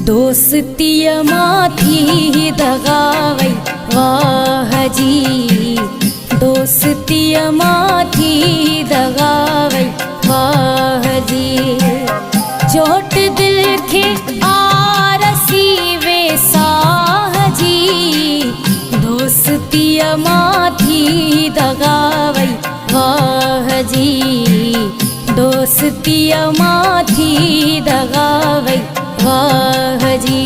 दोस्तीय माथी दगावै वाह जी, दोस्तीय माथी दगावै वाह जी। चोट दिल के आरसी वे साह जी, दोस्तीय माथी दगावै वाह जी, दोस्तीय माथी दगावै वाह जी।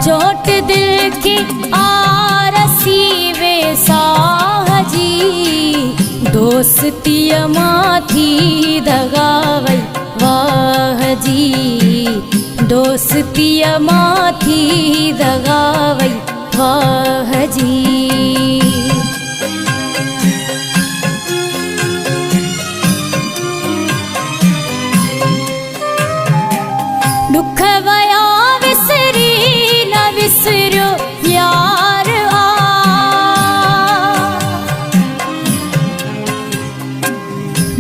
चोट दिल के आरसी वे साह जी, दोस्तीय माथी दगावै वाह जी, दोस्तीय माथी दगावै वाह जी। दुख वया विसरी न विसरो यार आ,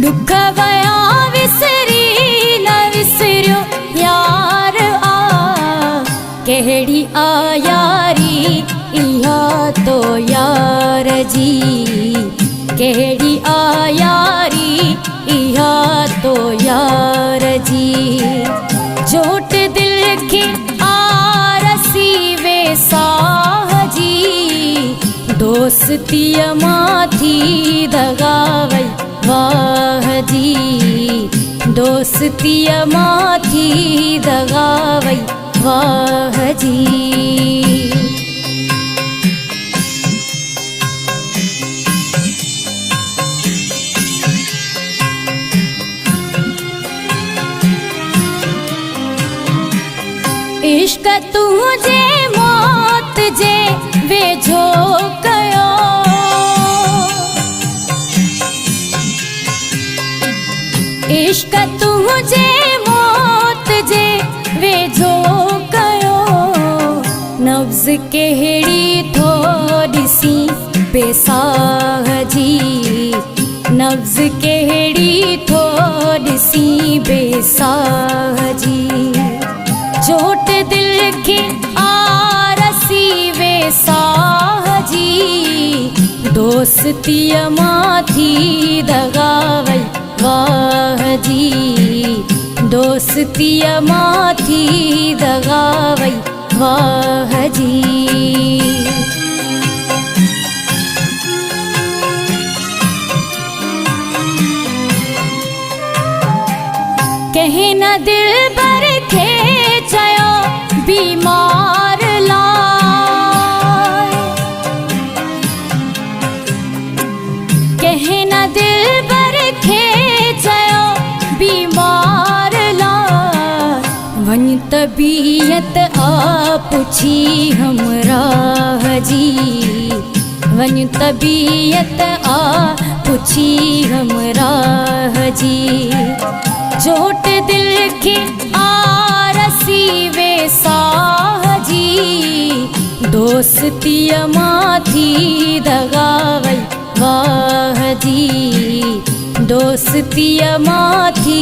दुख वया विसरी न विसरो यार आ। केहड़ी आ यारी इहा तो यार जी, केहड़ी आ यारी इहा तो यार जी। चोट दिल के आरसी वे साह जी, दोस्तीय माथी दगावै वाह जी, दोस्तीय माथी दगावै वाह जी। इश्क तुझे मौत जे वेझो कयो, इश्क तुझे मौत जे वेझो कयो। नब्ज़ केहड़ी थोड़ी सी बेसाह जी, नब्ज़ केहड़ी थोड़ी सी बेसाह जी। चोट दिल के आरसी वे साह जी, दोस्तीय माथी दगावै वाह जी, दोस्तीय माथी दगावै वाह जी। कहे न दिल बर खे चयो बीमार लाए, कहे न दिल बर खे चयो बीमार लाए। वन तबीयत आ पुछी हमराह जी, वन तबीयत आ पुछी हमराह जी। चोट दिल के आरसी वे साह जी, दोस्तीय माथी दगावै वाह जी, दोस्तीय माथी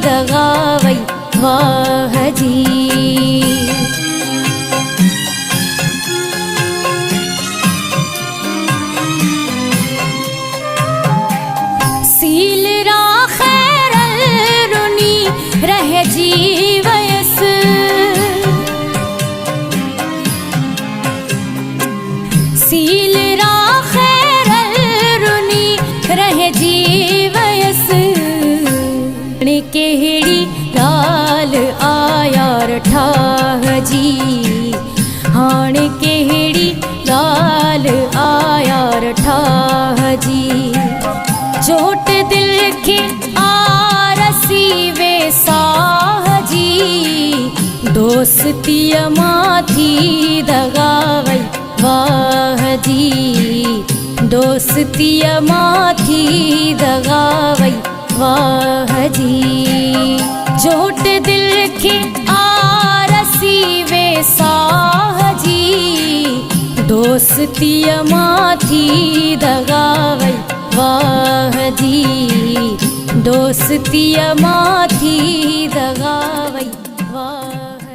दगावै वाह जी। सील रा खैरल रुनी रह जीवयस, सील रा खैरल रुनी रह जीवयस। केहड़ी गाल आयार ठाह जी, हाण केहड़ी गाल आयार ठाह जी। चोट दिल के आरसी वे साह जी, दोस्तीय माथी दगावै वाह जी, दोस्तीय माथी दगावै वाह जी। चोट दिल के आरसी वे साह जी, दोस्तीय माथी दगावै वाह जी, दोस्तीय माथी दगावै वाह।